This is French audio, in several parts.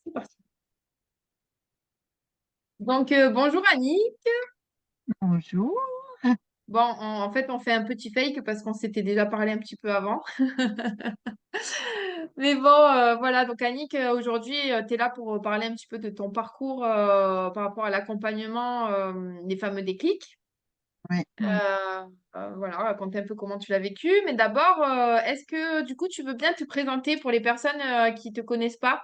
C'est parti. Donc, bonjour Annie. Bonjour. Bon, en fait, on fait un petit fake parce qu'on s'était déjà parlé un petit peu avant. Mais bon, voilà. Donc, Annick, aujourd'hui, tu es là pour parler un petit peu de ton parcours par rapport à l'accompagnement des fameux déclics. Oui. Voilà, raconter un peu comment tu l'as vécu. Mais d'abord, est-ce que du coup, tu veux bien te présenter pour les personnes qui te connaissent pas?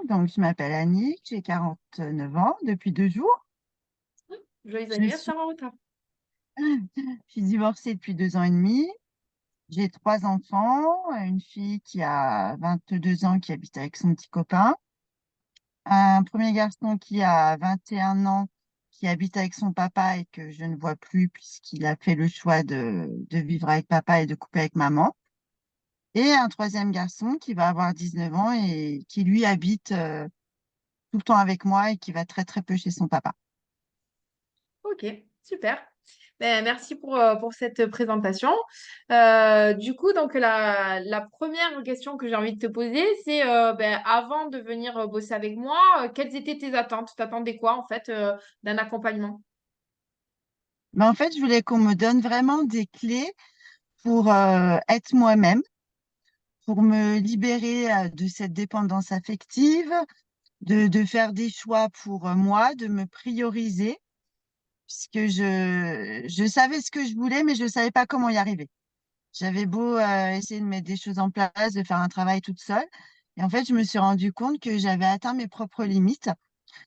Donc, je m'appelle Annick, j'ai 49 ans depuis 2 jours. Joyeux Je suis, anniversaire en retard. je suis divorcée depuis 2 ans et demi. J'ai 3 enfants, une fille qui a 22 ans qui habite avec son petit copain, un premier garçon qui a 21 ans qui habite avec son papa et que je ne vois plus puisqu'il a fait le choix de vivre avec papa et de couper avec maman. Et un troisième garçon qui va avoir 19 ans et qui lui habite tout le temps avec moi et qui va très très peu chez son papa. Ok, super. Ben, merci pour cette présentation. Du coup, donc la première question que j'ai envie de te poser, c'est ben, avant de venir bosser avec moi, quelles étaient tes attentes? T'attendais quoi en fait d'un accompagnement? Mais en fait, je voulais qu'on me donne vraiment des clés pour être moi-même, pour me libérer de cette dépendance affective, de faire des choix pour moi, de me prioriser, puisque je savais ce que je voulais, mais je ne savais pas comment y arriver. J'avais beau essayer de mettre des choses en place, de faire un travail toute seule. Et en fait, je me suis rendu compte que j'avais atteint mes propres limites,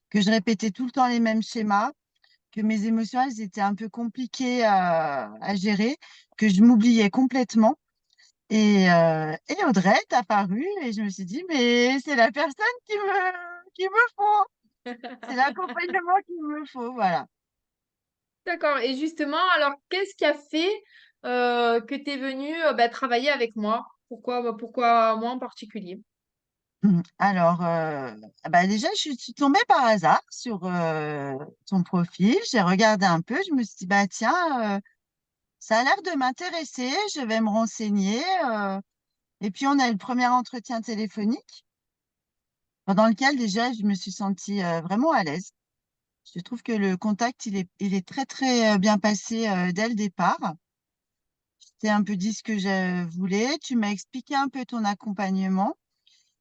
que je répétais tout le temps les mêmes schémas, que mes émotions, elles étaient un peu compliquées à gérer, que je m'oubliais complètement. Et Audrey est apparue et je me suis dit, mais c'est la personne qu'il me faut. C'est l'accompagnement qu'il me faut, voilà. D'accord. Et justement, alors qu'est-ce qui a fait que tu es venu ben, travailler avec moi? Pourquoi moi en particulier? Alors, bah déjà, je suis tombée par hasard sur ton profil. J'ai regardé un peu. Je me suis dit, bah tiens, ça a l'air de m'intéresser. Je vais me renseigner. Et puis, on a eu le premier entretien téléphonique, pendant lequel déjà, je me suis sentie vraiment à l'aise. Je trouve que le contact, il est très, très bien passé dès le départ. Je t'ai un peu dit ce que je voulais. Tu m'as expliqué un peu ton accompagnement.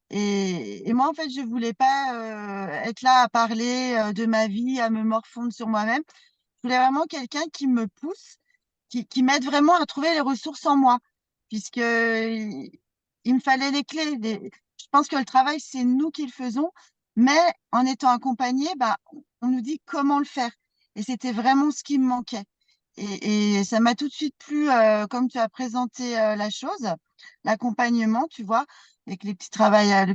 Et moi, en fait, je voulais pas être là à parler de ma vie, à me morfondre sur moi-même. Je voulais vraiment quelqu'un qui me pousse, qui m'aide vraiment à trouver les ressources en moi, puisque il me fallait les clés. Je pense que le travail, c'est nous qui le faisons, mais en étant accompagnés, bah, on nous dit comment le faire. Et c'était vraiment ce qui me manquait. Et ça m'a tout de suite plu, comme tu as présenté la chose, l'accompagnement, tu vois, avec le petit travail à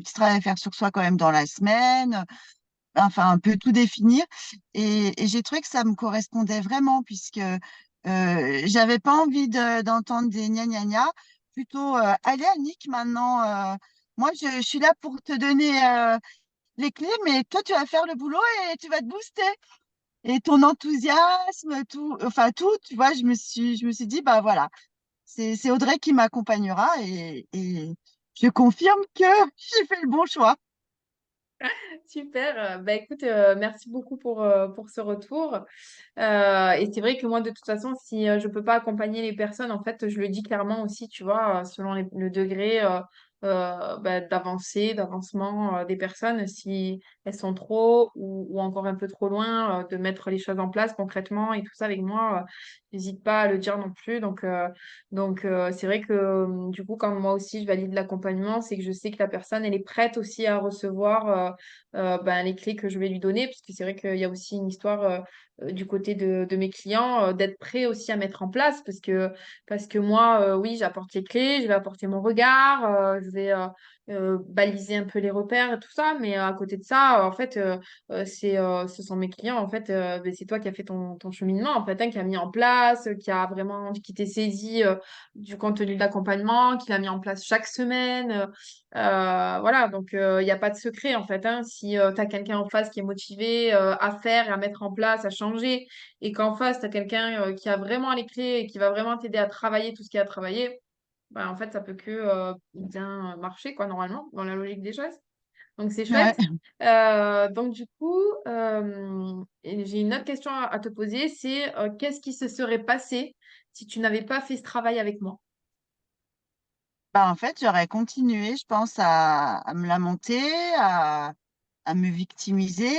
faire sur soi quand même dans la semaine, enfin un peu tout définir. Et j'ai trouvé que ça me correspondait vraiment, puisque j'avais pas envie d'entendre des gna gna gna, plutôt allez Annick, maintenant, moi je suis là pour te donner les clés, mais toi tu vas faire le boulot et tu vas te booster. Et ton enthousiasme, tout, enfin tout, tu vois, je me suis dit, bah voilà, c'est Audrey qui m'accompagnera et je confirme que j'ai fait le bon choix. Super. Bah, écoute, merci beaucoup pour ce retour. Et c'est vrai que moi, de toute façon, si je peux pas accompagner les personnes, en fait, je le dis clairement aussi, tu vois, selon le degré bah, d'avancée, d'avancement des personnes, si elles sont trop ou encore un peu trop loin de mettre les choses en place concrètement et tout ça avec moi, n'hésite pas à le dire non plus. Donc, c'est vrai que du coup, quand moi aussi je valide l'accompagnement, c'est que je sais que la personne, elle est prête aussi à recevoir ben, les clés que je vais lui donner, parce que c'est vrai qu'il y a aussi une histoire du côté de mes clients, d'être prêt aussi à mettre en place, parce que moi, oui, j'apporte les clés, je vais apporter mon regard, je vais baliser un peu les repères et tout ça, mais à côté de ça, en fait, ce sont mes clients, en fait, ben, c'est toi qui as fait ton cheminement, en fait, hein, qui a mis en place, qui t'est saisi du contenu de l'accompagnement, qui l'a mis en place chaque semaine. Voilà, donc il n'y a pas de secret en fait, hein. Si tu as quelqu'un en face qui est motivé à faire et à mettre en place, à changer, et qu'en face, tu as quelqu'un qui a vraiment les clés et qui va vraiment t'aider à travailler tout ce qu'il y a à travailler, bah, en fait, ça peut que bien marcher, quoi, normalement, dans la logique des choses. Donc, c'est chouette. Ouais. Donc, du coup, et j'ai une autre question à te poser, c'est qu'est-ce qui se serait passé si tu n'avais pas fait ce travail avec moi? Bah, en fait, j'aurais continué, je pense, à me lamenter, à me victimiser.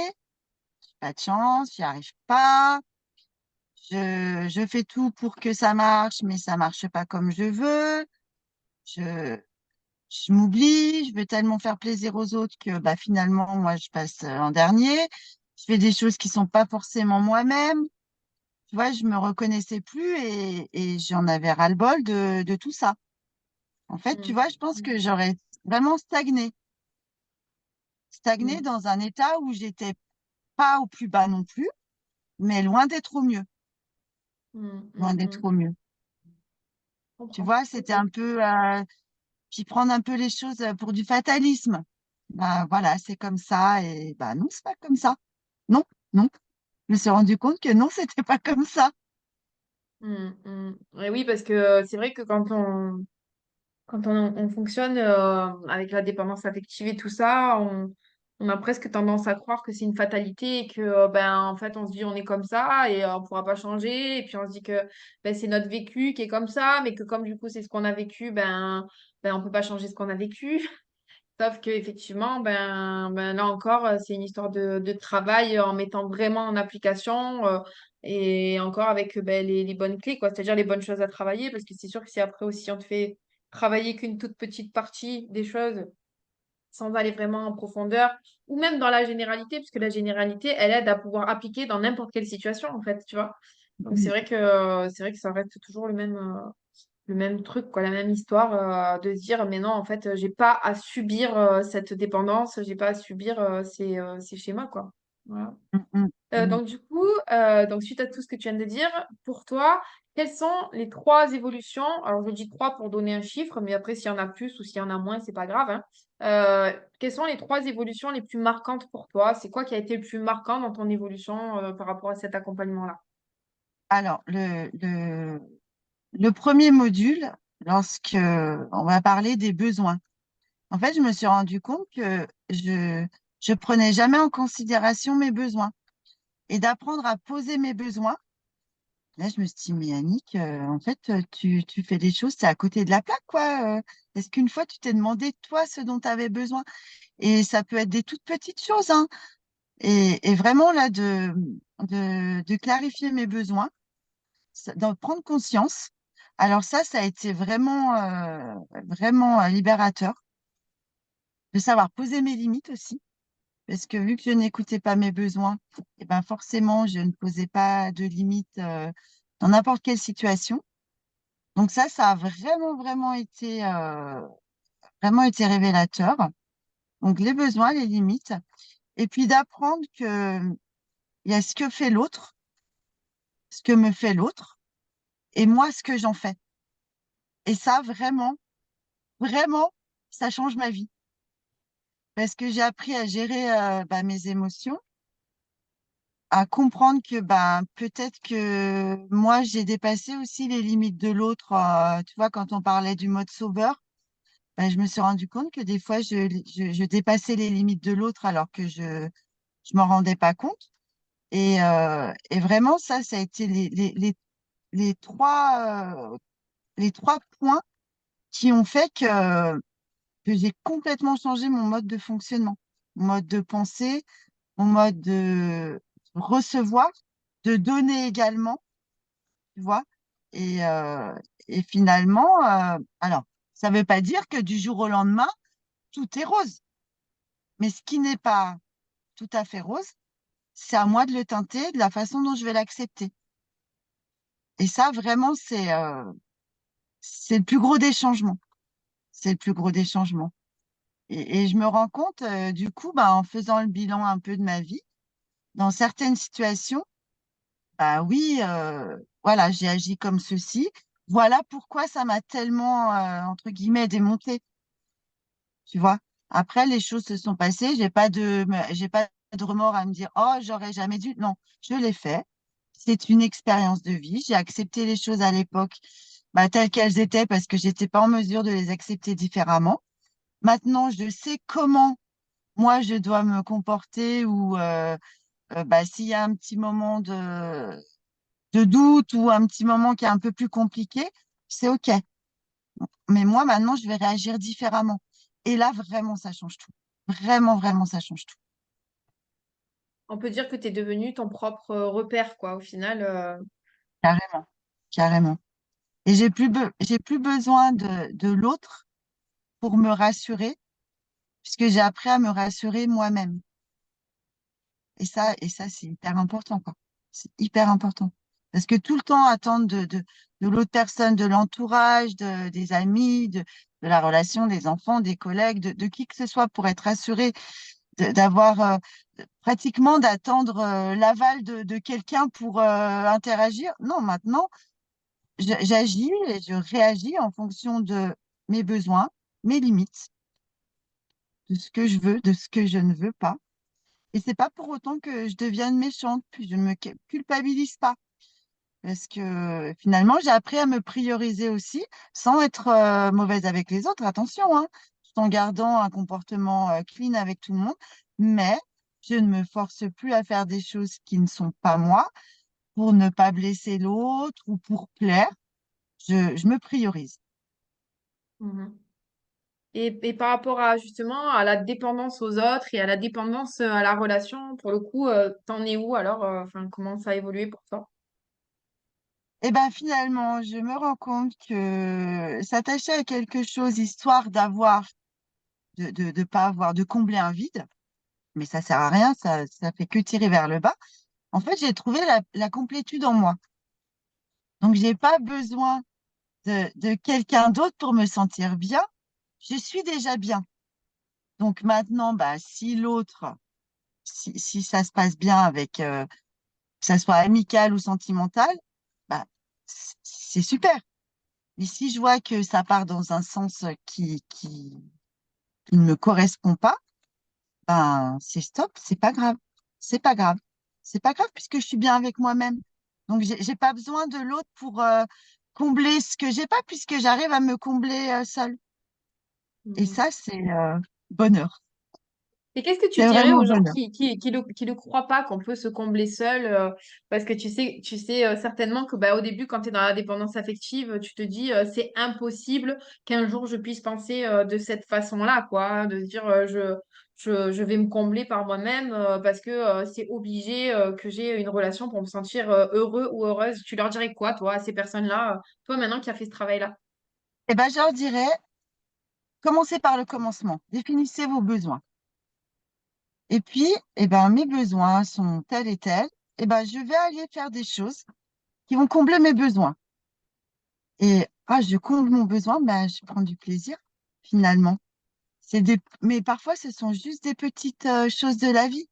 Pas de chance, j'y arrive pas. Je fais tout pour que ça marche, mais ça marche pas comme je veux. Je, je m'oublie, je veux tellement faire plaisir aux autres que bah, finalement, moi, je passe en dernier. Je fais des choses qui sont pas forcément moi-même. Tu vois, je me reconnaissais plus et j'en avais ras-le-bol de tout ça. En fait, tu Mm, vois, je pense que j'aurais vraiment stagné mm, dans un état où j'étais pas au plus bas non plus, mais loin d'être au mieux, mm, loin mm, d'être mm. au mieux. Je Tu comprends. vois, c'était un peu, puis prendre un peu les choses pour du fatalisme. Bah voilà, c'est comme ça et bah non, c'est pas comme ça. Non, non. Je me suis rendu compte que non, c'était pas comme ça. Mm, mm. Et oui, parce que c'est vrai que quand on fonctionne avec la dépendance affective et tout ça, on a presque tendance à croire que c'est une fatalité et que ben en fait on se dit on est comme ça et on pourra pas changer et puis on se dit que ben, c'est notre vécu qui est comme ça mais que comme du coup c'est ce qu'on a vécu ben on peut pas changer ce qu'on a vécu. Sauf que effectivement ben là encore c'est une histoire de travail en mettant vraiment en application et encore avec ben, les bonnes clés quoi, c'est-à-dire les bonnes choses à travailler parce que c'est sûr que si après aussi on te fait travailler qu'une toute petite partie des choses sans aller vraiment en profondeur, ou même dans la généralité, puisque la généralité, elle aide à pouvoir appliquer dans n'importe quelle situation, en fait, tu vois. Donc Mm, c'est vrai que ça reste toujours le même truc, quoi, la même histoire de se dire, mais non, en fait, j'ai pas à subir cette dépendance, j'ai pas à subir ces schémas, quoi. Voilà. mm, mm, mm. Donc du coup, donc suite à tout ce que tu viens de dire, pour toi, quelles sont les trois évolutions? Alors je dis trois pour donner un chiffre, mais après s'il y en a plus ou s'il y en a moins, c'est pas grave, hein. Quelles sont les trois évolutions les plus marquantes pour toi? C'est quoi qui a été le plus marquant dans ton évolution par rapport à cet accompagnement-là? Alors, le premier module, lorsque on va parler des besoins, en fait, je me suis rendu compte que je prenais jamais en considération mes besoins et d'apprendre à poser mes besoins. Là, je me suis dit, mais Annick, en fait, tu fais des choses, c'est à côté de la plaque, quoi. Est-ce qu'une fois, tu t'es demandé, toi, ce dont tu avais besoin? Et ça peut être des toutes petites choses, hein. Et vraiment, là, de clarifier mes besoins, d'en prendre conscience. Alors ça a été vraiment libérateur de savoir poser mes limites aussi. Parce que vu que je n'écoutais pas mes besoins, et ben forcément, je ne posais pas de limites dans n'importe quelle situation. Donc ça a vraiment été révélateur. Donc les besoins, les limites, et puis d'apprendre que il y a ce que fait l'autre, ce que me fait l'autre, et moi ce que j'en fais. Et ça vraiment, ça change ma vie parce que j'ai appris à gérer bah, mes émotions, à comprendre que bah, peut-être que moi j'ai dépassé aussi les limites de l'autre. Tu vois, quand on parlait du mode sauveur. Ben, je me suis rendu compte que des fois, je dépassais les limites de l'autre alors que je m'en rendais pas compte. Et vraiment, ça a été les les trois points qui ont fait que j'ai complètement changé mon mode de fonctionnement, mon mode de pensée, mon mode de recevoir, de donner également, tu vois. Et, euh, et finalement, alors, ça ne veut pas dire que du jour au lendemain, tout est rose. Mais ce qui n'est pas tout à fait rose, c'est à moi de le teinter de la façon dont je vais l'accepter. Et ça, vraiment, c'est le plus gros des changements. C'est le plus gros des changements. Et je me rends compte, du coup, bah, en faisant le bilan un peu de ma vie, dans certaines situations, bah oui, voilà, j'ai agi comme ceci. Voilà pourquoi ça m'a tellement, entre guillemets, démonté. Tu vois. Après, les choses se sont passées. J'ai pas de remords à me dire, oh, j'aurais jamais dû. Non, je l'ai fait. C'est une expérience de vie. J'ai accepté les choses à l'époque, bah, telles qu'elles étaient parce que j'étais pas en mesure de les accepter différemment. Maintenant, je sais comment moi, je dois me comporter ou bah, s'il y a un petit moment de doute ou un petit moment qui est un peu plus compliqué, c'est OK. Mais moi, maintenant, je vais réagir différemment. Et là, vraiment, ça change tout. Vraiment, vraiment, ça change tout. On peut dire que tu es devenu ton propre repère, quoi, au final. Carrément. Carrément. Et j'ai plus besoin de l'autre pour me rassurer, puisque j'ai appris à me rassurer moi-même. Et ça, c'est hyper important, quoi. C'est hyper important. Parce que tout le temps attendre de l'autre personne, de l'entourage, des amis, de la relation, des enfants, des collègues, de qui que ce soit pour être rassuré, d'avoir pratiquement d'attendre l'aval de quelqu'un pour interagir. Non, maintenant, j'agis et je réagis en fonction de mes besoins, mes limites, de ce que je veux, de ce que je ne veux pas. Et c'est pas pour autant que je devienne méchante, puis je ne me culpabilise pas. Parce que finalement, j'ai appris à me prioriser aussi, sans être mauvaise avec les autres, attention, hein, tout en gardant un comportement clean avec tout le monde. Mais je ne me force plus à faire des choses qui ne sont pas moi pour ne pas blesser l'autre ou pour plaire. Je me priorise. Mhm. Et par rapport à justement à la dépendance aux autres et à la dépendance à la relation, pour le coup, t'en es où alors? Enfin, comment ça a évolué pour toi? Et ben finalement, je me rends compte que s'attacher à quelque chose histoire d'avoir, de pas avoir, de combler un vide, mais ça sert à rien, ça fait que tirer vers le bas. En fait, j'ai trouvé la complétude en moi. Donc, j'ai pas besoin de quelqu'un d'autre pour me sentir bien. Je suis déjà bien. Donc maintenant, bah, si l'autre, si ça se passe bien avec, que ça soit amical ou sentimental, bah, c'est super. Mais si je vois que ça part dans un sens qui ne me correspond pas, ben, c'est stop, c'est pas grave. C'est pas grave. C'est pas grave puisque je suis bien avec moi-même. Donc, j'ai pas besoin de l'autre pour combler ce que j'ai pas puisque j'arrive à me combler seule. Et Mhm. ça, c'est bonheur. Et qu'est-ce que tu C'est dirais vraiment aux gens bonheur. qui le croient pas qu'on peut se combler seul parce que tu sais certainement que bah, au début, quand tu es dans la dépendance affective, tu te dis c'est impossible qu'un jour je puisse penser de cette façon-là, quoi, de se dire je vais me combler par moi-même parce que c'est obligé que j'ai une relation pour me sentir heureux ou heureuse. Tu leur dirais quoi, toi, à ces personnes-là, toi maintenant qui as fait ce travail-là? Et ben, je leur dirais, commencez par le commencement. Définissez vos besoins. Et puis, eh ben, mes besoins sont tels et tels. Et ben, je vais aller faire des choses qui vont combler mes besoins. Et je comble mon besoin, ben, je prends du plaisir, finalement. Mais parfois, ce sont juste des petites choses de la vie.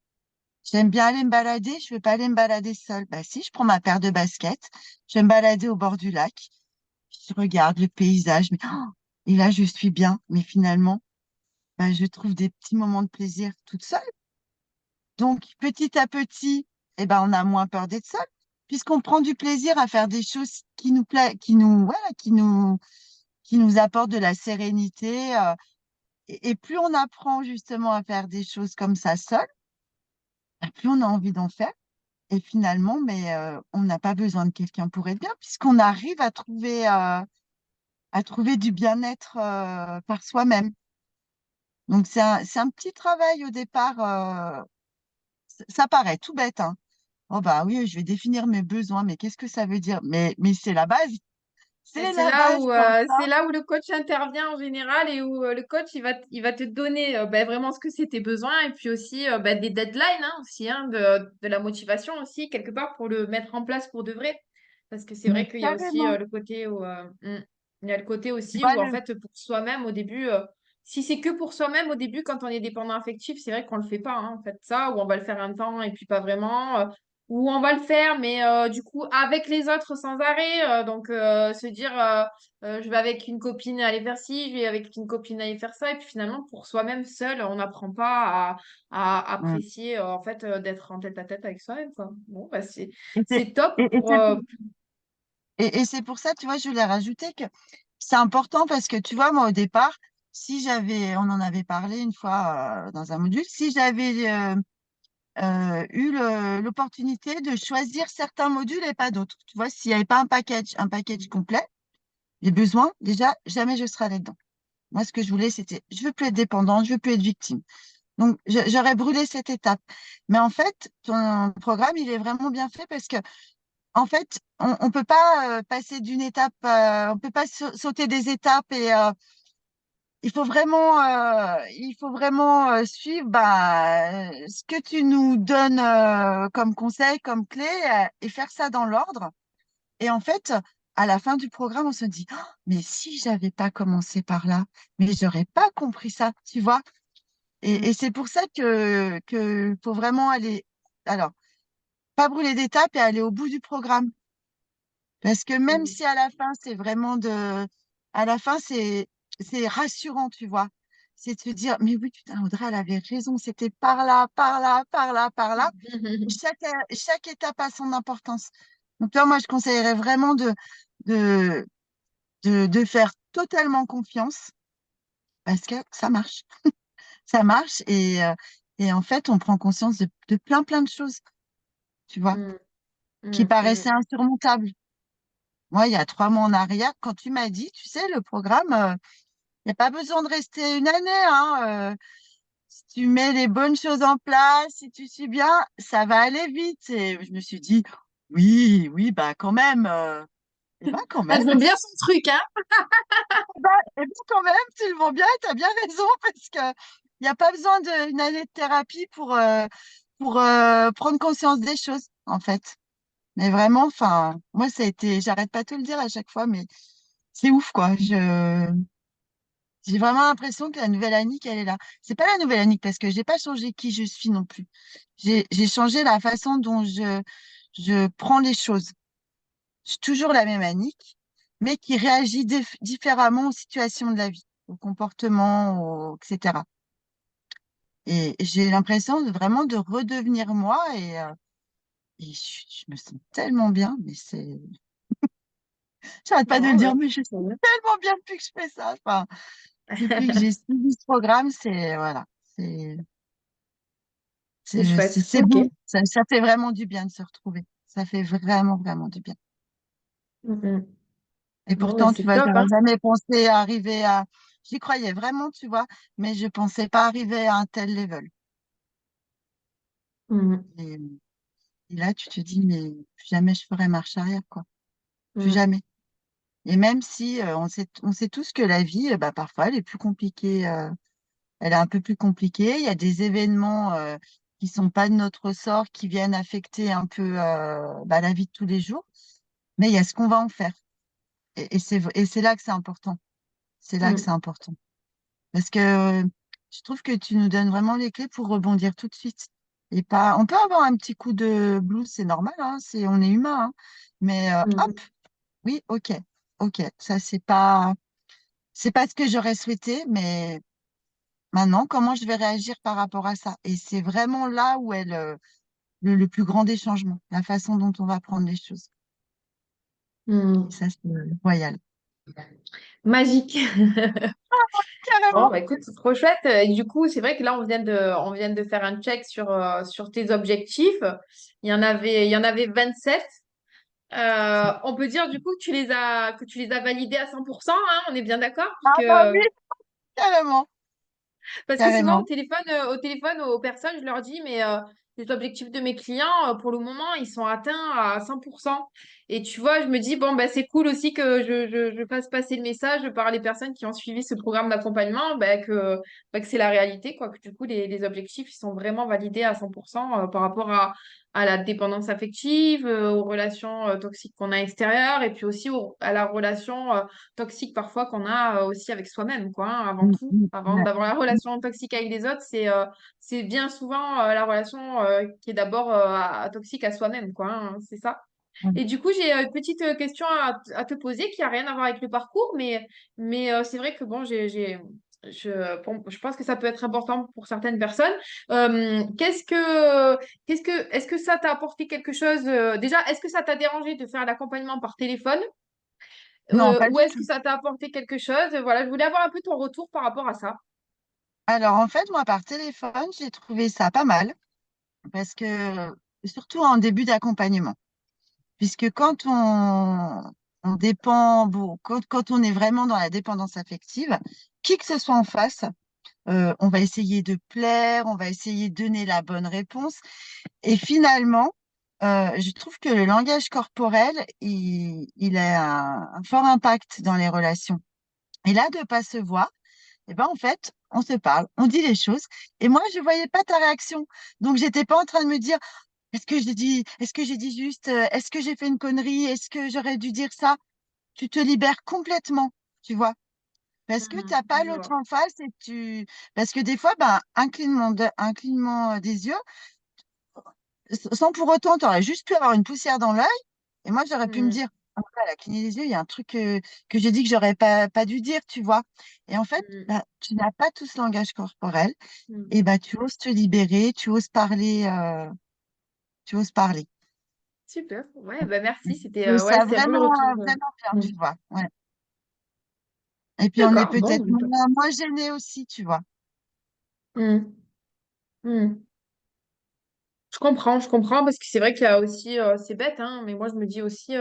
J'aime bien aller me balader, je ne vais pas aller me balader seule. Bah si, je prends ma paire de baskets, je vais me balader au bord du lac, je regarde le paysage, et là, je suis bien. Mais finalement, bah, je trouve des petits moments de plaisir toute seule. Donc, petit à petit, eh ben, on a moins peur d'être seule, puisqu'on prend du plaisir à faire des choses qui nous plaisent, voilà, qui nous apportent de la sérénité. Et plus on apprend justement à faire des choses comme ça seul, bah, plus on a envie d'en faire. Et finalement, mais on n'a pas besoin de quelqu'un pour être bien, puisqu'on arrive à trouver du bien-être par soi-même. Donc, c'est un petit travail au départ. Ça paraît tout bête, hein. Oh bah oui, je vais définir mes besoins, mais qu'est-ce que ça veut dire? Mais c'est la base. Et C'est la base, sans ça. c'est là où le coach intervient en général et où le coach il va te donner ben, vraiment ce que c'est tes besoins et puis aussi ben, des deadlines hein, aussi, hein, de la motivation aussi, quelque part pour le mettre en place pour de vrai. Parce que c'est Mais vrai qu'il y a aussi carrément. le côté où, il y a le côté Tu aussi vois, où en fait pour soi-même au début, si c'est que pour soi-même au début quand on est dépendant affectif, c'est vrai qu'on le fait pas hein, en fait ça, ou on va le faire un temps et puis pas vraiment. Ou on va le faire, mais du coup, avec les autres sans arrêt. Donc, se dire, je vais avec une copine aller faire ci, je vais avec une copine aller faire ça. Et puis finalement, pour soi-même seul, on n'apprend pas à Mm. apprécier, en fait, d'être en tête à tête avec soi-même, quoi. Bon, bah, Et c'est c'est top et pour... et c'est pour ça, tu vois, je voulais rajouter que c'est important parce que, tu vois, moi, au départ, si j'avais, on en avait parlé une fois dans un module, si j'avais eu l'opportunité de choisir certains modules et pas d'autres. Tu vois, s'il n'y avait pas un package complet, les besoins, déjà, jamais je serais là-dedans. Moi, ce que je voulais, c'était, je veux plus être dépendante, je veux plus être victime. Donc, j'aurais brûlé cette étape. Mais en fait, ton programme, il est vraiment bien fait parce que, en fait, on peut pas passer d'une étape, on peut pas sauter des étapes et il faut vraiment suivre ce que tu nous donnes comme conseil, comme clé, et faire ça dans l'ordre. Et en fait, à la fin du programme, on se dit, oh, mais si j'avais pas commencé par là, mais j'aurais pas compris ça, tu vois. Et Mm. c'est pour ça que faut vraiment aller, alors, pas brûler d'étapes et aller au bout du programme. Parce que même Mm. si à la fin, c'est vraiment de, à la fin, c'est rassurant, tu vois. C'est de se dire, mais oui, putain, Audrey, elle avait raison, c'était par là, par là, par là, par là. Chaque étape a son importance. Donc là, moi, je conseillerais vraiment de, de faire totalement confiance parce que ça marche. Ça marche et en fait, on prend conscience de plein, plein de choses, tu vois, Mm. qui Mm. paraissaient Mm. insurmontables. Moi, il y a 3 mois en arrière, quand tu m'as dit, tu sais, le programme, il n'y a pas besoin de rester une année, hein. Si tu mets les bonnes choses en place, si tu suis bien, ça va aller vite. Et je me suis dit, oui, oui, bah quand même, et bah quand même, Elles ont bien son truc, hein? et bah quand même, tu le vends bien, tu as bien raison, parce que il n'y a pas besoin d'une année de thérapie pour prendre conscience des choses, en fait. Mais vraiment, enfin, moi, ça a été, j'arrête pas de te le dire à chaque fois, mais c'est ouf, quoi. J'ai vraiment l'impression que la nouvelle Annick, elle est là. C'est pas la nouvelle Annick parce que j'ai pas changé qui je suis non plus. J'ai changé la façon dont je prends les choses. Je suis toujours la même Annick, mais qui réagit différemment aux situations de la vie, aux comportements, etc. Et j'ai l'impression vraiment de redevenir moi et je me sens tellement bien, mais j'arrête pas de Oh, le dire, ouais. mais je sens tellement bien depuis que je fais ça. Enfin, depuis que j'ai suivi ce programme, voilà, c'est C'est chouette. c'est Ok. beau. Ça fait vraiment du bien de se retrouver. Ça fait vraiment, vraiment du bien. Mm. Et Bon, ben pourtant, tu c'est vois, top, hein? j'aurais jamais pensé arriver à. J'y croyais vraiment, tu vois, mais je pensais pas arriver à un tel level. Mm. Et, et là, tu te dis, mais plus jamais je ferai marche arrière, quoi. Plus Mm. jamais. Et même si on sait tous que la vie, bah, parfois, elle est plus compliquée. Elle est un peu plus compliquée. Il y a des événements qui sont pas de notre ressort, qui viennent affecter un peu la vie de tous les jours. Mais il y a ce qu'on va en faire. Et c'est là que c'est important. C'est là que c'est Mm. important. Parce que je trouve que tu nous donnes vraiment les clés pour rebondir tout de suite. Et pas, on peut avoir un petit coup de blues, c'est normal, hein, on est humain, hein. Mais hop, Mm. oui, ok, ok. Ça, c'est pas ce que j'aurais souhaité, mais maintenant, comment je vais réagir par rapport à ça? Et c'est vraiment là où est le plus grand des changements, la façon dont on va prendre les choses. Et Mm. ça, c'est royal. Magique. Bon, Carrément. bah écoute, c'est trop chouette. Et du coup, c'est vrai que là, on vient de faire un check sur tes objectifs. Il y en avait 27. On peut dire du coup que tu les as validés à 100%, hein, on est bien d'accord? Ah Parce bah que, oui, carrément, parce que souvent, au carrément. téléphone, au téléphone, aux personnes, je leur dis, mais les objectifs de mes clients, pour le moment, ils sont atteints à 100%. Et tu vois, je me dis, bon, bah, c'est cool aussi que je fasse passer le message par les personnes qui ont suivi ce programme d'accompagnement, bah, que c'est la réalité, quoi, que du coup, les objectifs, ils sont vraiment validés à 100% par rapport à la dépendance affective, aux relations toxiques qu'on a extérieures, et puis aussi à la relation toxique parfois qu'on a aussi avec soi-même, quoi, hein, avant tout. Avant Ouais. d'avoir la relation toxique avec les autres, c'est bien souvent la relation qui est d'abord toxique à soi-même, quoi, hein, c'est ça. Ouais. Et du coup, j'ai une petite question à te poser qui a rien à voir avec le parcours, mais c'est vrai que bon, je pense que ça peut être important pour certaines personnes. Est-ce que ça t'a apporté quelque chose déjà, est-ce que ça t'a dérangé de faire l'accompagnement par téléphone? Non, pas Ou du est-ce que tout. ça t'a apporté quelque chose? Voilà, je voulais avoir un peu ton retour par rapport à ça. Alors, en fait, moi, par téléphone, j'ai trouvé ça pas mal parce que, surtout en début d'accompagnement, puisque on dépend, bon, quand on est vraiment dans la dépendance affective, qui que ce soit en face, on va essayer de plaire, on va essayer de donner la bonne réponse. Et finalement, je trouve que le langage corporel, il a un fort impact dans les relations. Et là, de pas se voir, eh ben, en fait, on se parle, on dit les choses. Et moi, je voyais pas ta réaction. Donc, j'étais pas en train de me dire, est-ce que j'ai dit juste, est-ce que j'ai fait une connerie, est-ce que j'aurais dû dire ça? Tu te libères complètement, tu vois. Parce que tu n'as pas Je l'autre vois. en face et parce que des fois, ben, un clignement des yeux, sans pour autant, tu aurais juste pu avoir une poussière dans l'œil. Et moi, j'aurais pu me Mm, dire, ah, voilà, la cligner des yeux, il y a un truc que j'ai dit que j'aurais pas dû dire, tu vois. Et en fait, mm, bah, tu n'as pas tout ce langage corporel. mm. Et bah, tu oses te libérer, tu oses parler. Super. Ouais, bah Je merci. C'était trouve ouais, ça c'était un peu le vraiment, retour. vraiment bien, Mm. tu vois. Ouais. Et puis, on est D'accord. peut-être Bon. moins gêné aussi, tu vois. Mm, mm. Je comprends, parce que c'est vrai qu'il y a aussi, c'est bête, hein, mais moi je me dis aussi,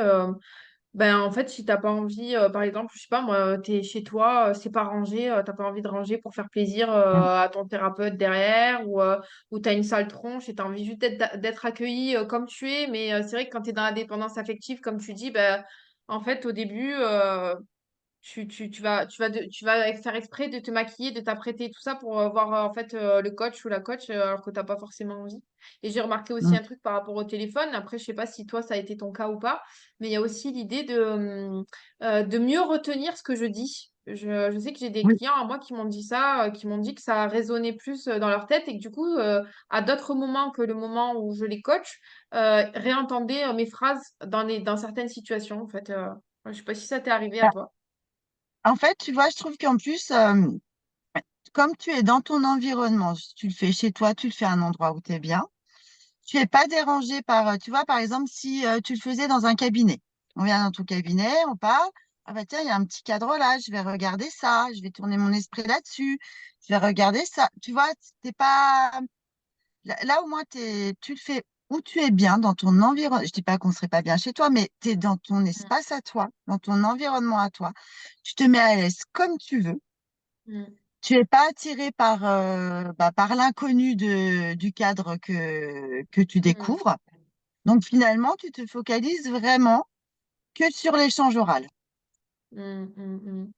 ben en fait, si t'as pas envie, par exemple, je sais pas, moi, t'es chez toi, c'est pas rangé, t'as pas envie de ranger pour faire plaisir Mm. à ton thérapeute derrière, ou t'as une sale tronche et t'as envie juste d'être accueilli comme tu es, mais c'est vrai que quand t'es dans la dépendance affective, comme tu dis, ben en fait, au début, tu vas faire exprès de te maquiller, de t'apprêter, tout ça pour voir en fait le coach ou la coach alors que t'as pas forcément envie. Et j'ai remarqué aussi Mm. un truc par rapport au téléphone. Après, je sais pas si toi ça a été ton cas ou pas, mais il y a aussi l'idée de mieux retenir ce que je dis. Je sais que j'ai des Oui. clients à moi qui m'ont dit ça, qui m'ont dit que ça résonnait plus dans leur tête et que du coup, à d'autres moments que le moment où je les coach, réentendaient mes phrases dans certaines situations. En fait, je sais pas si ça t'est arrivé à Bah, toi. en fait, tu vois, je trouve qu'en plus, comme tu es dans ton environnement, tu le fais chez toi, tu le fais à un endroit où tu es bien, tu n'es pas dérangé par, tu vois, par exemple, si tu le faisais dans un cabinet. On vient dans ton cabinet, on parle, ah bah tiens, il y a un petit cadre là, je vais regarder ça, je vais tourner mon esprit là-dessus, je vais regarder ça. Tu vois, t'es pas. Là, au moins, tu le fais où tu es bien dans ton environnement. Je dis pas qu'on serait pas bien chez toi, mais tu es dans ton espace à toi, dans ton environnement à toi. Tu te mets à l'aise comme tu veux. Mm, Tu n'es pas attiré par l'inconnu du cadre que tu mm, découvres. Donc finalement, tu te focalises vraiment que sur l'échange oral. mm, mm, mm.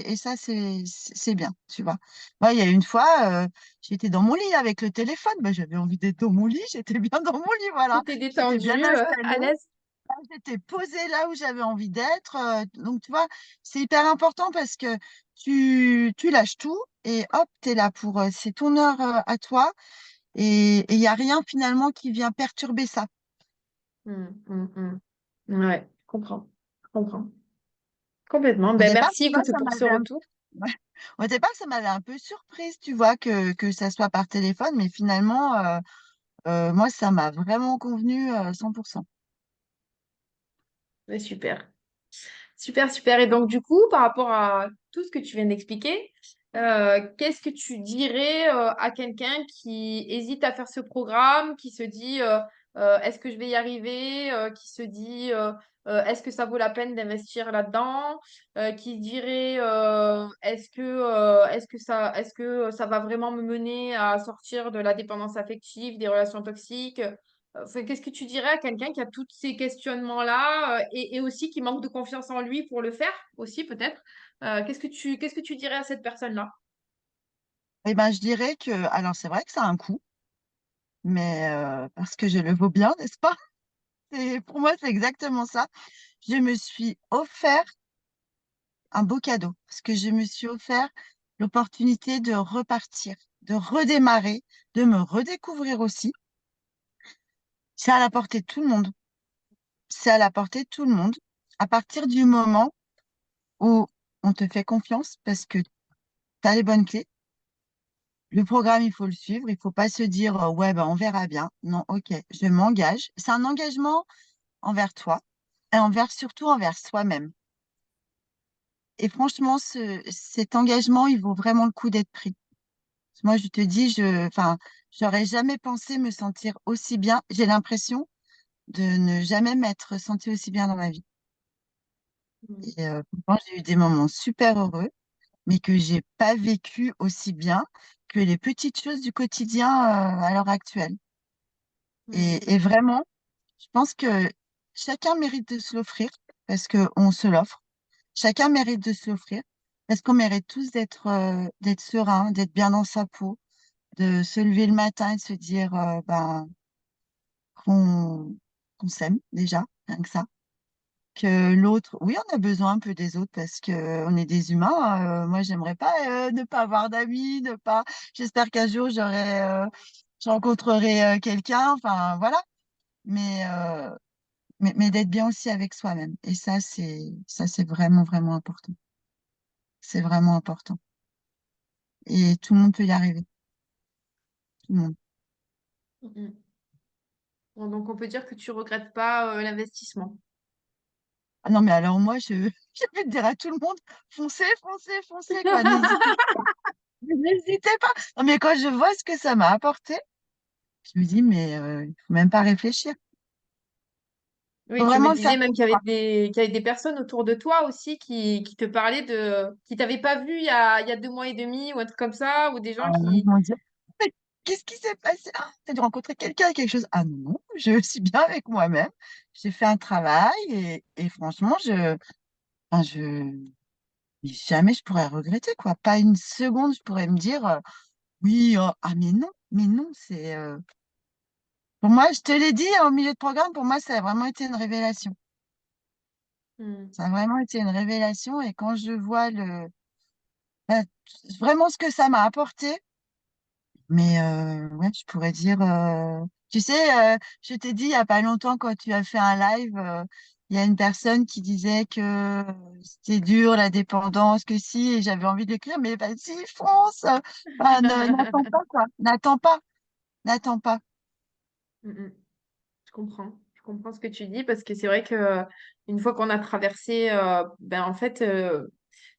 Et ça, c'est bien, tu vois. Moi, il y a une fois, j'étais dans mon lit avec le téléphone. Ben, j'avais envie d'être dans mon lit, j'étais bien dans mon lit, voilà. T'étais J'étais bien détendue, installée, à l'aise. j'étais posée là où j'avais envie d'être. Donc, tu vois, c'est hyper important parce que tu lâches tout et hop, tu es là c'est ton heure à toi et il n'y a rien finalement qui vient perturber ça. Mm, mm, mm. Ouais, je comprends. Je comprends. Complètement. Au Ben, départ, merci, tu vois, écoute, pour ce retour. ouais. Au départ, ça m'avait un peu surprise, tu vois, que ça soit par téléphone, mais finalement, moi, ça m'a vraiment convenu 100%. Ouais, super. Super, super. Et donc, du coup, par rapport à tout ce que tu viens d'expliquer, qu'est-ce que tu dirais à quelqu'un qui hésite à faire ce programme, qui se dit est-ce que je vais y arriver, qui se dit est-ce que ça vaut la peine d'investir là-dedans, qui dirait est-ce que ça va vraiment me mener à sortir de la dépendance affective, des relations toxiques? Enfin, qu'est-ce que tu dirais à quelqu'un qui a tous ces questionnements-là et aussi qui manque de confiance en lui pour le faire aussi peut-être? Qu'est-ce que tu dirais à cette personne-là? Eh ben, je dirais que, alors c'est vrai que ça a un coût, mais parce que je le vaux bien, n'est-ce pas? Pour moi, c'est exactement ça. Je me suis offert un beau cadeau, parce que je me suis offert l'opportunité de repartir, de redémarrer, de me redécouvrir aussi. C'est à la portée de tout le monde. C'est à la portée de tout le monde. À partir du moment où on te fait confiance, parce que tu as les bonnes clés, le programme, il faut le suivre. Il faut pas se dire, ouais, ben, on verra bien. Non, ok, je m'engage. C'est un engagement envers toi et surtout envers soi-même. et franchement, cet engagement, il vaut vraiment le coup d'être pris. Moi, je te dis, enfin, j'aurais jamais pensé me sentir aussi bien. J'ai l'impression de ne jamais m'être sentie aussi bien dans ma vie. Mm. Et pourtant, j'ai eu des moments super heureux, mais que j'ai pas vécu aussi bien que les petites choses du quotidien, à l'heure actuelle. Mm. Et vraiment, je pense que chacun mérite de se l'offrir parce qu'on se l'offre. Chacun mérite de se l'offrir parce qu'on mérite tous d'être serein, d'être bien dans sa peau, de se lever le matin et de se dire ben, qu'on qu'on s'aime déjà, rien que ça. Que l'autre, oui, on a besoin un peu des autres parce que on est des humains. Moi, j'aimerais pas ne pas avoir d'amis, ne pas. J'espère qu'un jour je rencontrerai quelqu'un. Enfin, voilà. Mais mais d'être bien aussi avec soi-même. Et ça, c'est vraiment vraiment important. C'est vraiment important. Et tout le monde peut y arriver. Tout le monde. Mm. Bon, donc on peut dire que tu regrettes pas l'investissement. Ah non, mais alors moi, je vais dire à tout le monde, foncez, foncez, foncez, quoi. N'hésitez, n'hésitez pas. Non, mais quand je vois ce que ça m'a apporté. Je me dis, mais il faut même pas réfléchir. Faut Oui, tu me vraiment le faire disais même pour soi. qu'il y avait des personnes autour de toi aussi qui te parlaient qui t'avaient pas vu il y a 2 mois et demi ou un truc comme ça, ou des gens Ils qui. vont dire, mais qu'est-ce qui s'est passé? Ah, t'as dû rencontrer quelqu'un, quelque chose. Ah non, non, je suis bien avec moi-même. J'ai fait un travail et franchement, enfin, jamais je pourrais regretter, quoi. Pas une seconde, je pourrais me dire, oui, oh, ah mais non, pour moi, je te l'ai dit en milieu de programme, pour moi, ça a vraiment été une révélation. Hmm. Ça a vraiment été une révélation et quand je vois ben, vraiment ce que ça m'a apporté. Mais ouais, je pourrais dire, tu sais, je t'ai dit il y a pas longtemps quand tu as fait un live, il y a une personne qui disait que c'était dur la dépendance, que si, et j'avais envie de l'écrire, mais vas-y, fonce, enfin, n'attends pas quoi, n'attends pas. Mm, mm. Je comprends. Je comprends ce que tu dis parce que c'est vrai que une fois qu'on a traversé, ben en fait,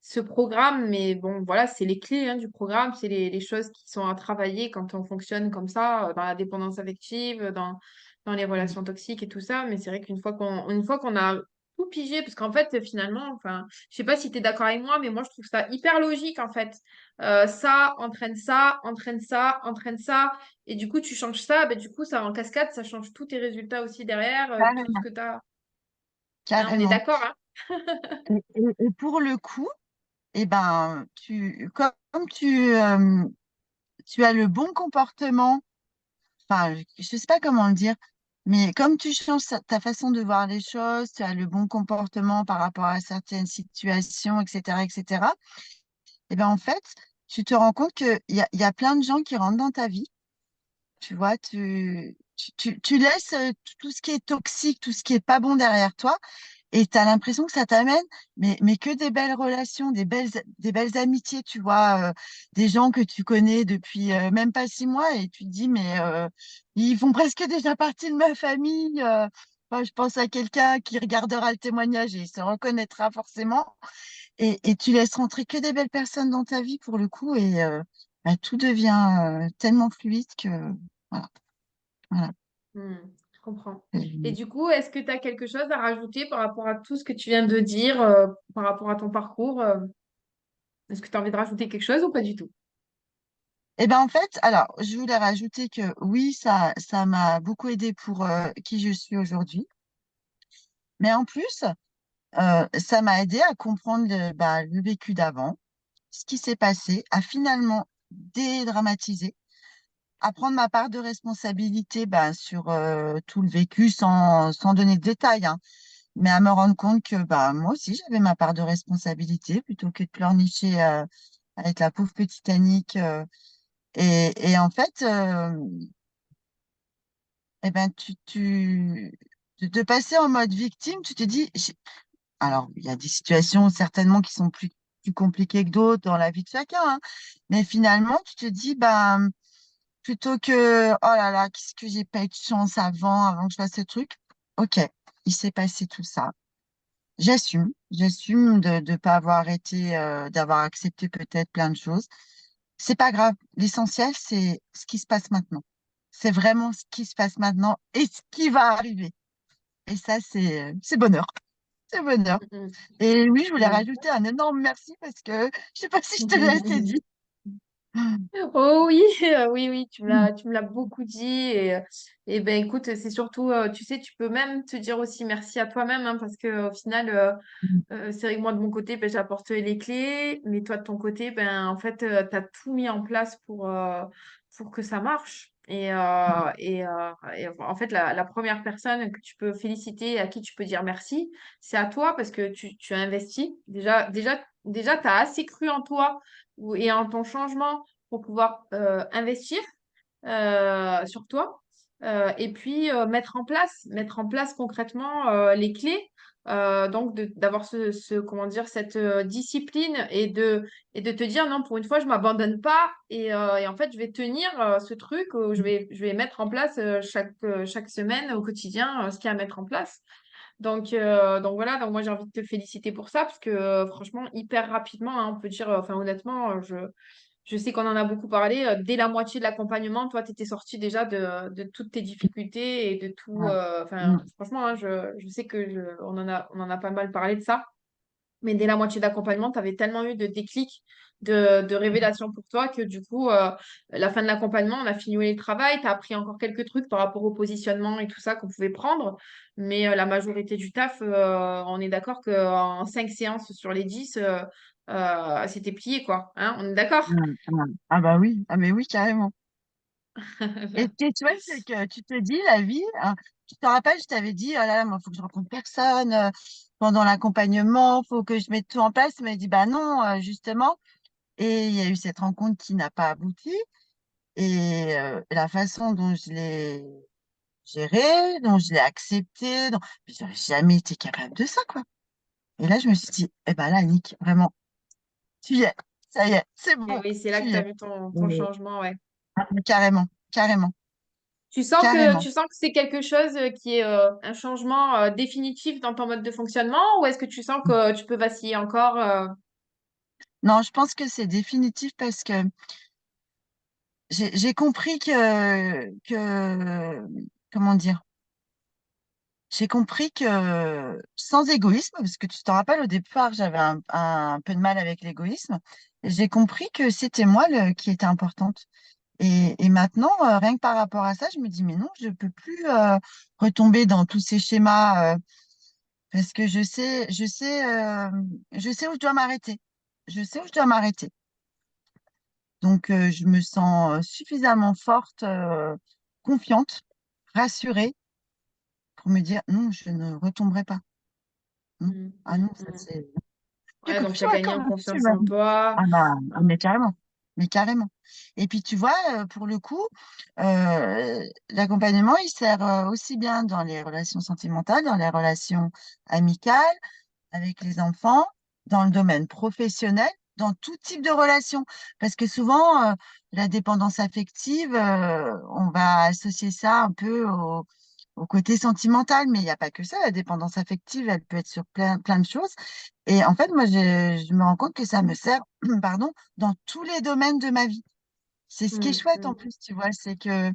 ce programme, mais bon, voilà, c'est les clés hein, du programme, c'est les choses qui sont à travailler quand on fonctionne comme ça, dans la dépendance affective, dans les Mm. relations toxiques et tout ça. Mais c'est vrai une fois qu'on a tout pigé, parce qu'en fait, finalement, enfin, je sais pas si tu es d'accord avec moi, mais moi, je trouve ça hyper logique en fait. Ça entraîne ça, entraîne ça, entraîne ça. Et du coup, tu changes ça, ben, du coup, ça en cascade, ça change tous tes résultats aussi derrière, tout ce Carrément, que tu as. Hein, on est carrément. d'accord, hein? Et pour le coup, eh ben, comme tu as le bon comportement. Enfin, je sais pas comment le dire, mais comme tu changes ta façon de voir les choses, tu as le bon comportement par rapport à certaines situations, etc., etc., et ben en fait, tu te rends compte qu'il y a plein de gens qui rentrent dans ta vie. Tu vois, tu laisses tout ce qui est toxique, tout ce qui est pas bon derrière toi, et tu as l'impression que ça t'amène, mais que des belles relations, des belles amitiés, tu vois, des gens que tu connais depuis même pas 6 mois, et tu te dis, mais ils font presque déjà partie de ma famille. Enfin, je pense à quelqu'un qui regardera le témoignage et il se reconnaîtra forcément. Et tu laisses rentrer que des belles personnes dans ta vie pour le coup, et bah, tout devient tellement fluide que voilà, voilà. Hmm, je comprends. Et Et- du coup, est-ce que tu as quelque chose à rajouter par rapport à tout ce que tu viens de dire, par rapport à ton parcours? Est-ce que tu as envie de rajouter quelque chose ou pas du tout? Eh ben en fait, alors je voulais rajouter que oui, ça m'a beaucoup aidé pour qui je suis aujourd'hui, mais en plus, ça m'a aidé à comprendre le vécu d'avant, ce qui s'est passé, à finalement dédramatiser, à prendre ma part de responsabilité sur tout le vécu sans donner de détails, hein, mais à me rendre compte que moi aussi j'avais ma part de responsabilité plutôt que de pleurnicher avec la pauvre petite Annick. Et en fait, eh ben, de passer en mode victime, tu te dis, alors, il y a des situations certainement qui sont plus compliquées que d'autres dans la vie de chacun, hein, mais finalement, tu te dis, plutôt que, oh là là, qu'est-ce que j'ai pas eu de chance avant que je fasse ce truc, ok, il s'est passé tout ça. j'assume de ne pas avoir été, d'avoir accepté peut-être plein de choses. C'est pas grave. L'essentiel, c'est ce qui se passe maintenant. C'est vraiment ce qui se passe maintenant et ce qui va arriver. Et ça, c'est bonheur. C'est bonheur. Mm, Et oui, je voulais mm. rajouter un énorme merci parce que je sais pas si je te l'ai assez dit. Oh oui, oui, oui, tu me l'as beaucoup dit et ben écoute, c'est surtout, tu sais, tu peux même te dire aussi merci à toi-même hein, parce que au final, c'est vrai que moi de mon côté, ben, j'ai apporté les clés, mais toi de ton côté, ben en fait, tu as tout mis en place pour que ça marche. Et en fait, la première personne que tu peux féliciter, à qui tu peux dire merci, c'est à toi parce que tu as investi. Déjà, tu as assez cru en toi et en ton changement pour pouvoir investir sur toi. Et puis mettre en place concrètement les clés. Donc d'avoir comment dire, cette discipline et de te dire non, pour une fois, je m'abandonne pas et en fait, je vais tenir ce truc, je vais mettre en place chaque semaine au quotidien ce qu'il y a à mettre en place. Donc voilà, donc moi j'ai envie de te féliciter pour ça parce que franchement, hyper rapidement, hein, on peut dire, enfin honnêtement, je sais qu'on en a beaucoup parlé. Dès la moitié de l'accompagnement, toi, tu étais sorti déjà de toutes tes difficultés et de tout. Ouais. Enfin, Mm. franchement, hein, je sais on en a pas mal parlé de ça. Mais dès la moitié d'accompagnement, tu avais tellement eu de déclics, de révélations pour toi que du coup, la fin de l'accompagnement, on a fini le travail. Tu as appris encore quelques trucs par rapport au positionnement et tout ça qu'on pouvait prendre. Mais la majorité du taf, on est d'accord qu'en 5 séances sur les 10, c'était plié, quoi. Hein, on est d'accord? Ah bah oui, ah mais oui, carrément. Et ce qui est chouette, c'est que tu te dis, la vie, hein, tu te rappelles, je t'avais dit, oh là là, moi, il faut que je rencontre personne pendant l'accompagnement, faut que je mette tout en place. Tu m'as dit, bah non, justement. Et il y a eu cette rencontre qui n'a pas abouti. Et la façon dont je l'ai gérée, dont je l'ai acceptée, j'aurais jamais été capable de ça, quoi. Et là, je me suis dit, eh ben là, Nick, vraiment, tu y es. Ça y est, c'est Et bon, oui, c'est là tu que y tu as es. vu ton Et- changement, ouais. Carrément, carrément, carrément. Tu sens que c'est quelque chose qui est un changement définitif dans ton mode de fonctionnement ou est-ce que tu sens que tu peux vaciller encore Non, je pense que c'est définitif parce que j'ai compris comment dire, j'ai compris que sans égoïsme, parce que tu te rappelles, au départ, j'avais un peu de mal avec l'égoïsme, j'ai compris que c'était moi qui était importante. Et maintenant, rien que par rapport à ça, je me dis, mais non, je peux plus retomber dans tous ces schémas parce que je sais où je dois m'arrêter. Je sais où je dois m'arrêter. Donc, je me sens suffisamment forte, confiante, rassurée pour me dire, non, je ne retomberai pas. Non. Mm, Ah mm, non, ça mm. c'est Ouais, quelque donc tu as chose gagné en quand tu confiance vas. en toi. Ah bah, ah, mais carrément, mais carrément. Et puis tu vois, pour le coup, l'accompagnement, il sert aussi bien dans les relations sentimentales, dans les relations amicales, avec les enfants, dans le domaine professionnel, dans tout type de relation. Parce que souvent, la dépendance affective, on va associer ça un peu au côté sentimental, mais il n'y a pas que ça. La dépendance affective, elle peut être sur plein de choses. Et en fait, moi, je me rends compte que ça me sert, pardon, dans tous les domaines de ma vie. C'est ce qui est Mm, chouette en mm, plus, tu vois, c'est que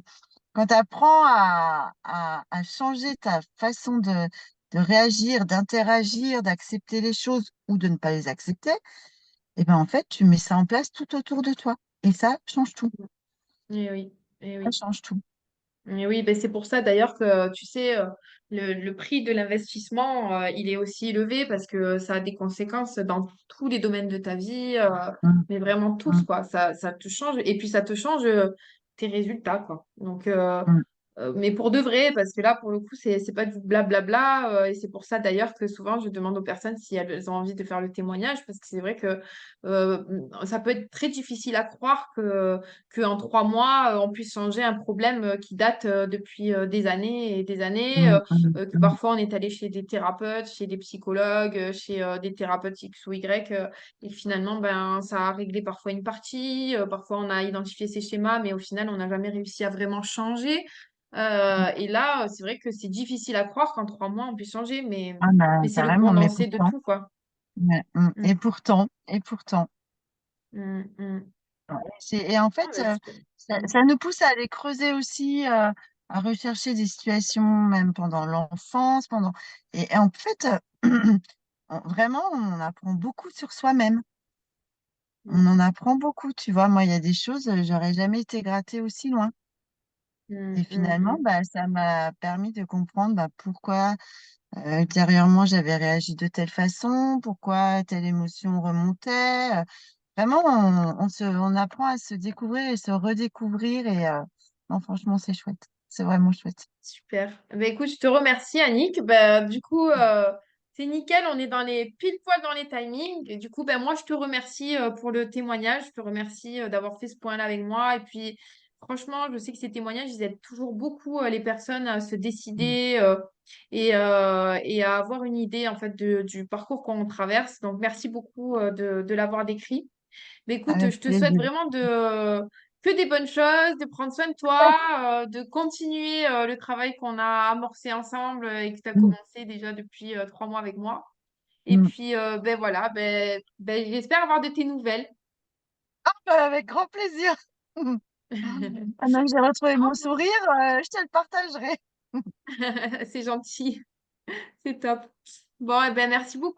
quand tu apprends à changer ta façon de réagir, d'interagir, d'accepter les choses ou de ne pas les accepter, et ben en fait, tu mets ça en place tout autour de toi. Et ça change tout. mm. Eh oui, eh Ça oui. change tout. Et oui, ben c'est pour ça d'ailleurs que tu sais, le prix de l'investissement, il est aussi élevé parce que ça a des conséquences dans tous les domaines de ta vie, Mm, mais vraiment tous, mm, quoi. Ça te change et puis ça te change tes résultats, quoi. Donc, mm, mais pour de vrai, parce que là, pour le coup, c'est pas du blablabla. Et c'est pour ça d'ailleurs que souvent, je demande aux personnes si elles ont envie de faire le témoignage, parce que c'est vrai que ça peut être très difficile à croire qu'en 3 mois, on puisse changer un problème qui date depuis des années et des années, mm, mm, que mm, parfois on est allé chez des thérapeutes, chez des psychologues, chez des thérapeutes X ou Y, et finalement, ben, ça a réglé parfois une partie, parfois on a identifié ces schémas, mais au final, on n'a jamais réussi à vraiment changer. Et là, c'est vrai que c'est difficile à croire qu'en 3 mois, on puisse changer, Ah bah, mais c'est le carrément, mais condensé de pourtant. tout, quoi. Ouais, Mm, et pourtant. mm. Ouais. Et en Ah, fait, bah, super. ça, Mm, ça nous pousse à aller creuser aussi, à rechercher des situations, même pendant l'enfance, et en fait, vraiment, on apprend beaucoup sur soi-même. On mm, en apprend beaucoup, tu vois. Moi, il y a des choses, j'aurais jamais été grattée aussi loin. mm, Et mm, finalement, mm. bah, ça m'a permis de comprendre bah, pourquoi ultérieurement j'avais réagi de telle façon, pourquoi telle émotion remontait. Vraiment, on apprend à se découvrir et se redécouvrir. Et non, franchement, c'est chouette. C'est vraiment chouette. Super. Bah, écoute, je te remercie, Annick. Bah, du coup, c'est nickel. On est dans les pile poil dans les timings. Et du coup, ben moi, je te remercie pour le témoignage. Je te remercie d'avoir fait ce point-là avec moi. Et puis, franchement, je sais que ces témoignages, ils aident toujours beaucoup les personnes à se Mm. décider et à avoir une idée en fait du parcours qu'on traverse. Donc, merci beaucoup de l'avoir décrit. Mais écoute, Avec je te souhaite plaisir. vraiment que des bonnes choses, de prendre soin de toi, de continuer le travail qu'on a amorcé ensemble et que tu as Mm. commencé déjà depuis 3 mois avec moi. Et Mm. puis, ben voilà, j'espère avoir de tes nouvelles. Bah, avec grand plaisir. Maintenant que j'ai retrouvé mon sourire, je te le partagerai. C'est gentil, c'est top. Bon, et ben merci beaucoup.